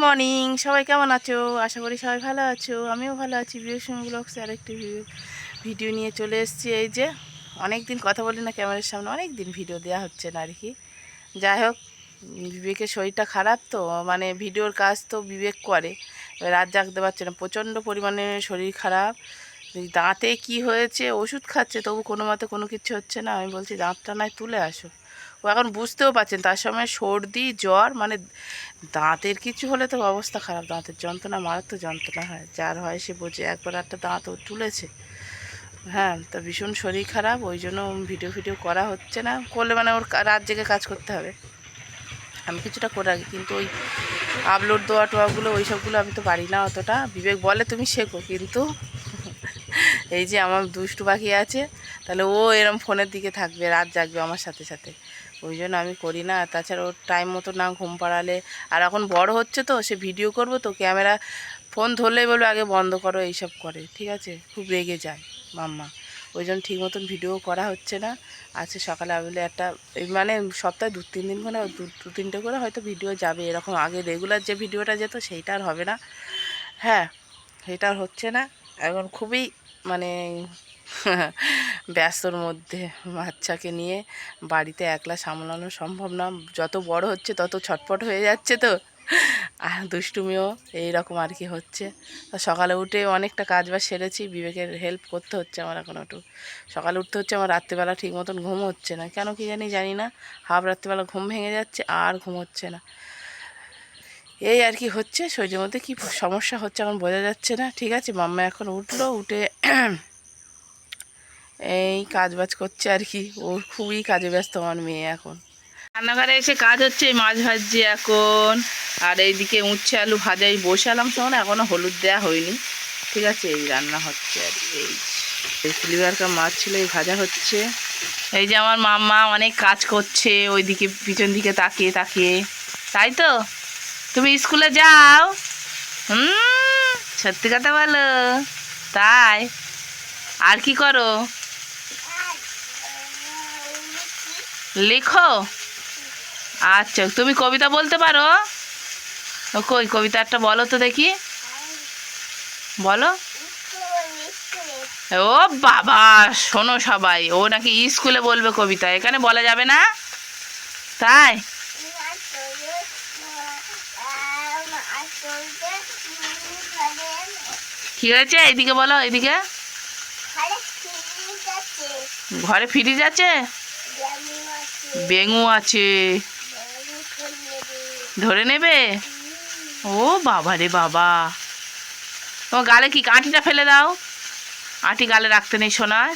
Morning, সবাই কেমন আছো? আশা করি সবাই ভালো আছো। আমিও ভালো আছি। বিবেকসঙ্গী ব্লগসে আরেকটি ভিডিও নিয়ে চলে এসেছি। এই যে অনেক দিন কথা বলি না ক্যামেরার সামনে, অনেক দিন ভিডিও দেওয়া হচ্ছে না আর কি। যাই হোক, বিবেকের শরীরটা খারাপ তো, মানে ভিডিওর কাজ তো বিবেক করে, রাত জাগতে পারছে না, প্রচণ্ড পরিমাণে শরীর খারাপ। দাঁতে কি হয়েছে, ওষুধ খাচ্ছে তবু কোনো মতে কোনো কিছু হচ্ছে না। আমি বলছি দাঁতটা নয় তুলে আসো। ও এখন বুঝতেও পারছেন, তার সময় সর্দি জ্বর, মানে দাঁতের কিছু হলে তো অবস্থা খারাপ। দাঁতের যন্ত্রণা, মারাত্মক যন্ত্রণা হয়, যার হয় সে বোঝে। একবার একটা দাঁত ও তুলেছে, হ্যাঁ, তা ভীষণ শরীর খারাপ, ওই জন্য ভিডিও করা হচ্ছে না। করলে মানে ওর রাত জেগে কাজ করতে হবে। আমি কিছুটা করে রাখি, কিন্তু ওই আপলোড দেওয়া টোয়াগুলো ওই সবগুলো আমি তো পারি না অতটা। বিবেক বলে তুমি শেখো, কিন্তু এই যে আমার দুষ্টু পাখি আছে, তাহলে ও এরম ফোনের দিকে থাকবে, রাত জাগবে আমার সাথে সাথে, ওই জন্য আমি করি না। তাছাড়া ওর টাইম মতো না ঘুম পাড়ালে, আর এখন বড় হচ্ছে তো, সে ভিডিও করবো তো ক্যামেরা ফোন ধরলেই বলবে আগে বন্ধ করো, এইসব করে, ঠিক আছে, খুব রেগে যায় মাম্মা। ওই জন্য ঠিক মতন ভিডিও করা হচ্ছে না। আজকে সকালে আবেলে একটা, মানে সপ্তাহে 2-3 দিন করে, দু তিনটে করে হয়তো ভিডিও যাবে এরকম। আগে রেগুলার যে ভিডিওটা যেত সেইটা আর হবে না, হ্যাঁ, সেটা আর হচ্ছে না। এখন খুবই মানে ব্যস্তর মধ্যে, বাচ্চাকে নিয়ে বাড়িতে একলা সামলানো সম্ভব না। যত বড় হচ্ছে তত ছটপট হয়ে যাচ্ছে তো, আর দুষ্টুমিও এইরকম আর কি হচ্ছে। সকালে উঠে অনেকটা কাজ বাজ সেরেছি, বিবেকের হেল্প করতে হচ্ছে আমার এখন একটু। সকালে উঠতে হচ্ছে আমার, রাত্রিবেলা ঠিক মতন ঘুম হচ্ছে না, কেন কি জানি না, হাফ রাত্রিবেলা ঘুম ভেঙে যাচ্ছে আর ঘুম হচ্ছে না। এই আর কি হচ্ছে, শরীরের মধ্যে কী সমস্যা হচ্ছে এখন বোঝা যাচ্ছে না। ঠিক আছে, মাম্মা এখন উঠলো, উঠে এই কাজ বাজ করছে আর কি। ওর খুবই কাজে ব্যস্ত আমার মেয়ে এখন। রান্নাঘরে এসে কাজ হচ্ছে, মাছ ভাজছে এখন, আর এইদিকে উচ্ছে আলু ভাজাই বসালাম, তখন এখনও হলুদ দেওয়া হয়নি, ঠিক আছে, এই রান্না হচ্ছে আর এই সিলভারকার মাছ ছিল, এই ভাজা হচ্ছে। এই যে আমার মাম্মা অনেক কাজ করছে ওইদিকে পিছন দিকে তাকিয়ে তাকিয়ে, তাই তো? তুমি স্কুলে যাও? সত্যি কথা বলো, তাই? আর কি করো? লেখো? আচ্ছা, তুমি কবিতা বলতে পারো? কই কবিতা একটা বলো তো দেখি, বলো। ও বাবা, শোনো সবাই, ও নাকি স্কুলে বলবে কবিতা, এখানে বলা যাবে না, তাই? কি হয়েছে এইদিকে বলো, এইদিকে। ঘরে ফ্রিজ আছে, বেঙু আছে, ধরে নেবে? ও বাবা রে বাবা, ও গালে কি আঁটিটা ফেলে দাও, আঁটি গালে রাখতে নেই শোনায়,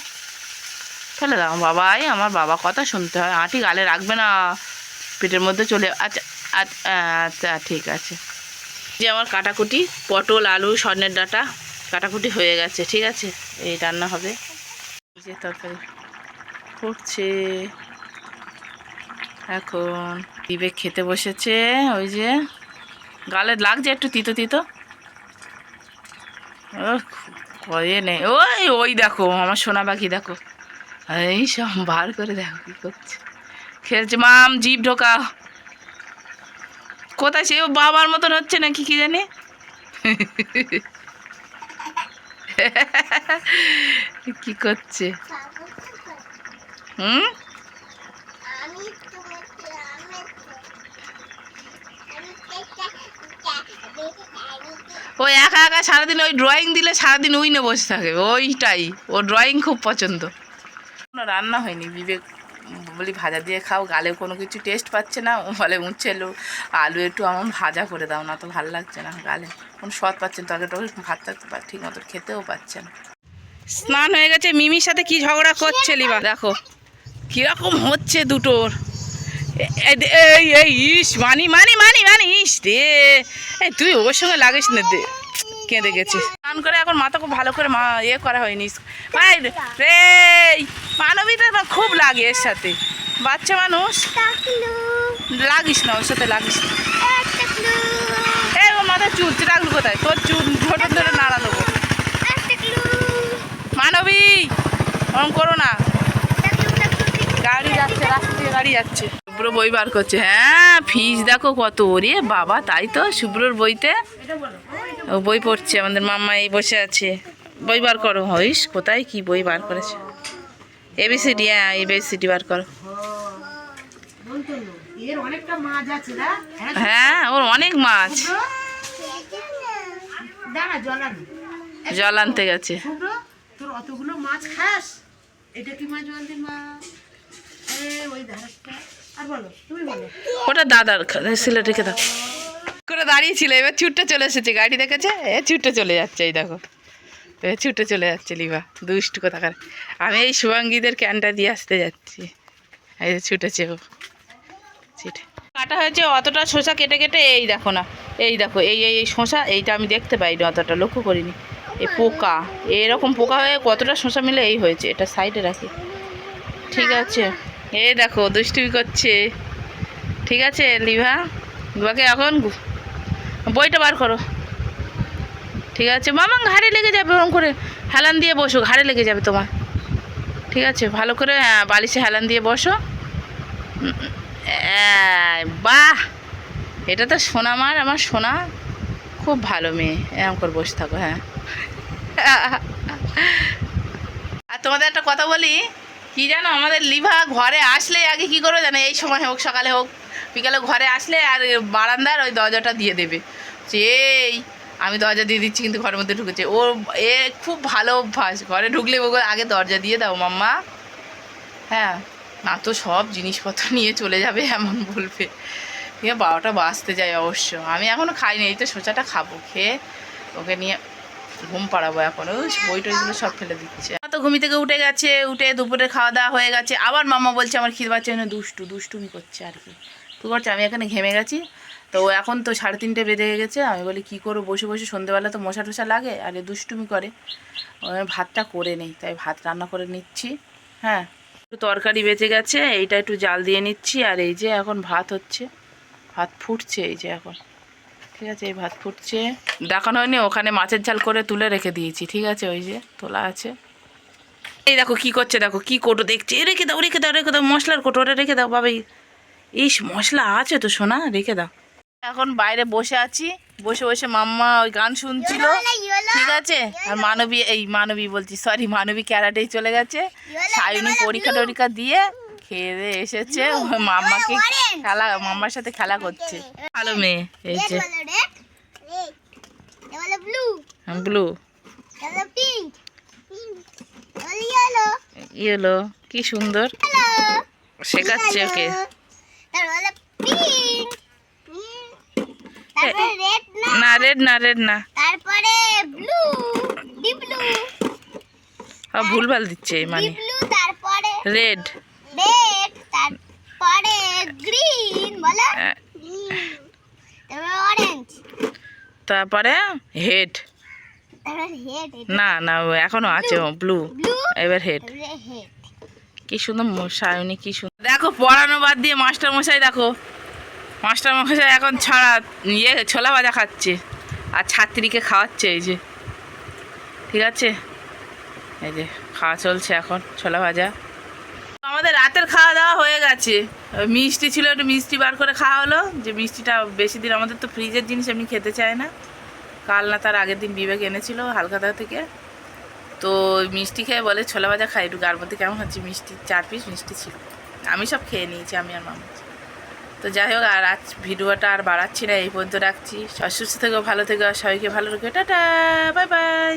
ফেলে দাও। বাবাই, আমার বাবা কথা শুনতে হয়, আঁটি গালে রাখবে না, পেটের মধ্যে চলে। আচ্ছা আচ্ছা ঠিক আছে। যে আমার কাটাকুটি, পটল আলু সজনের ডাঁটা কাটাকুটি হয়ে গেছে, ঠিক আছে, এই রান্না হবে। যে তরকারি ফুটছে এখন, বিবেক খেতে বসেছে। ওই যে গালে লাগছে একটু তিতো তিতো, ও কয়ে নেই। ওই ওই দেখো আমার সোনা পাখি, দেখো এই সব বার করে দেখো কি করছে, খেলছে। মাম জিভ ঢোকা, কোথায় সে বাবার মতন হচ্ছে নাকি কি জানি। কি করছে? হুম, ওই একা একা সারাদিন ওই ড্রয়িং দিলে সারাদিন উইনে বসে থাকে, ওইটাই ও ড্রয়িং খুব পছন্দ। কোনো রান্না হয়নি, বিবেক বলি ভাজা দিয়ে খাও, গালে কোনো কিছু টেস্ট পাচ্ছে না, বলে উচ্ছে আলু একটু আমার ভাজা করে দাও না, তো ভালো লাগছে না, গালে কোনো স্বাদ পাচ্ছেন, তরকারিটা ভাতটা ঠিক মতো খেতেও পাচ্ছে না। স্নান হয়ে গেছে, মিমির সাথে কি ঝগড়া করছে লিবা, দেখো কীরকম হচ্ছে দুটোর। এই এই ইস মানি মানি মানি মানি ইস রে, এই তুই ওর সঙ্গে লাগিস না, দে কেঁদে গেছে। স্নান করে এখন মাথা খুব ভালো করে ইয়ে করা হয়নি রে, মানবীটা খুব লাগে এর সাথে, বাচ্চা মানুষ, লাগিস না ওর সাথে, লাগিস না। এই ওর মাথায় চুল রাখলো কোথায়, তোর চুল ছোট ধরে নাড়া দেবো। মানবী ওরম করো না, গাড়ি যাচ্ছে, রাস্তা দিয়ে গাড়ি যাচ্ছে। শুভ্র বই বার করছে। হ্যাঁ ফিস দেখো কত, ওরে বাবা, তাই তো শুভ্রর বইতে ও বই পড়ছে। আমাদের মাম্মা এই বসে আছে, বই বার করো। হইস কোথায় কি বই বার করেছে, এবিসিডি। হ্যাঁ এবিসিডি বার করো। হ্যাঁ ওর অনেক মাছ, জল আনতে গেছে। তোর অতগুলো মাছ খাস, এটা কি মাছ বলদিন মা? ওই ধারটা। আর বলো, তুমি বলো। ওটা দাদার সিলেট রেখে দাও করে দাঁড়িয়েছিল, এবার ছুটতে চলে এসেছে, গাড়ি দেখেছে, এ ছুটতে চলে যাচ্ছে। এই দেখো এবার ছুটে চলে যাচ্ছে লিভা, দুষ্টু কোথাকার। আমি এই শুভাঙ্গীদের ক্যানটা দিয়ে আসতে যাচ্ছি, এই যে ছুটেছে ও। ছুটে কাটা হয়েছে অতটা শসা কেটে কেটে, এই দেখো না, এই দেখো এই এই এই শসা, এইটা আমি দেখতে পাইনি, অতটা লক্ষ্য করিনি। এই পোকা, এরকম পোকা হয়ে কতটা শসা মিলে এই হয়েছে। এটা সাইডে রাখি, ঠিক আছে। এই দেখো দুষ্টুমি করছে, ঠিক আছে। লিভাকে এখন বইটা বার করো, ঠিক আছে। মামা ঘাড়ে লেগে যাবে, ওরকম করে হেলান দিয়ে বসো, ঘাড়ে লেগে যাবে তোমার, ঠিক আছে। ভালো করে বালিশে হেলান দিয়ে বসো। বাহ, এটা তো সোনা মার, আমার সোনা খুব ভালো মেয়ে, এরকম করে বসে থাকো। হ্যাঁ আর তোমাদের একটা কথা বলি, কি জানো, আমাদের লিভা ঘরে আসলে আগে কি করবে জানো, এই সময় হোক সকালে হোক বিকালে, ঘরে আসলে আর বারান্দার ওই দরজাটা দিয়ে দেবে, যে এই আমি দরজা দিয়ে দিচ্ছি কিন্তু ঘরের মধ্যে ঢুকেছে। ওর এ খুব ভালো অভ্যাস, ঘরে ঢুকলে ও আগে দরজা দিয়ে দাও মাম্মা। হ্যাঁ না তো সব জিনিসপত্র নিয়ে চলে যাবে এমন বলবে। ঠিক আছে, 12টা বাজতে যায় অবশ্য। আমি এখনও খাইনি, এই তো সোচাটা খাবো, খেয়ে ওকে নিয়ে ঘুম পাড়াবো এখন। ওই বই টইগুলো সব ফেলে দিচ্ছে। তো ঘুমি থেকে উঠে গেছে, উঠে দুপুরে খাওয়া দাওয়া হয়ে গেছে। আবার মাম্মা বলছে আমার খিদে পাচ্ছে না, দুষ্টুমি করছে আর কি। কী করছে, আমি এখানে ঘেমে গেছি। তো এখন তো 3:30 বেজে গেছে। আমি বলি কী করবো, বসে বসে সন্ধ্যেবেলা তো মশা টশা লাগে, আর এ দুষ্টুমি করে। ভাতটা করে নেই, তাই ভাত রান্না করে নিচ্ছি। হ্যাঁ একটু তরকারি বেঁচে গেছে, এইটা একটু জাল দিয়ে নিচ্ছি। আর এই যে এখন ভাত হচ্ছে, ভাত ফুটছে, এই যে এখন, ঠিক আছে। এই ভাত ফুটছে, দেখানো হয়নি, ওখানে মাছের ঝাল করে তুলে রেখে দিয়েছি, ঠিক আছে, ওই যে তোলা আছে। এই দেখো কি করছে, দেখো কি কোটো দেখছে, রেখে দাও রেখে দাও রেখে দাও, মশলার কোটো, ওটা রেখে দাও বাবাই। ইস মশলা আছে তো সোনা, রেখে দাও। এখন বাইরে বসে আছি, বসে বসে মাম্মা ওই গান শুনছিল, ঠিক আছে। আর মানবী বলছি, সরি, মানবী ক্যারাটেই চলে গেছে। সায়নী পরীক্ষা টরীক্ষা দিয়ে খেয়ে দিয়ে এসেছে, মাম্মাকে মাম্মার সাথে খেলা করছে। ভালো মেয়ে, এই যে ব্লু, ইয়েলো, কি সুন্দর শেখাচ্ছে ওকে। না রেড না, তারপরে ব্লু, ডিপ ব্লু, ভুলভাল দিচ্ছে মানে, তারপরে রেড, তারপরে গ্রিন, বলো তারপরে অরেঞ্জ, তারপরে হেড। না এখনো আছে ব্লু, এবার হেড। কি সুন্দর সায়নী, কি সুন্দর। দেখো পড়ানো বাদ দিয়ে মাস্টার মশাই, দেখো মাস্টার মশাই এখন ছোলা ভাজা খাচ্ছে, আর ছাত্রীকে খাওয়াচ্ছে, এই যে, ঠিক আছে। এই যে খাওয়া চলছে এখন ছোলা ভাজা। আমাদের রাতের খাওয়া দাওয়া হয়ে গেছে। মিষ্টি ছিল, একটু মিষ্টি বার করে খাওয়া হলো। যে মিষ্টিটা বেশি দিন, আমাদের তো ফ্রিজের জিনিস এমনি খেতে চায় না। কাল না তার আগের দিন বিবেক এনেছিল হালখাতা থেকে, তো মিষ্টি খেয়ে বলে ছোলা ভাজা খাই, একটু গার মধ্যে কেমন হচ্ছে। মিষ্টি 4 পিস মিষ্টি ছিল, আমি সব খেয়ে নিয়েছি, আমি আর মামা। তো যাই হোক, আর আজ ভিডিওটা আর বাড়াচ্ছি না, এই পর্যন্ত রাখছি। সুস্থ থেকো, ভালো থেকো, সবাইকে ভালো রেখো, টাটা, বাই বাই।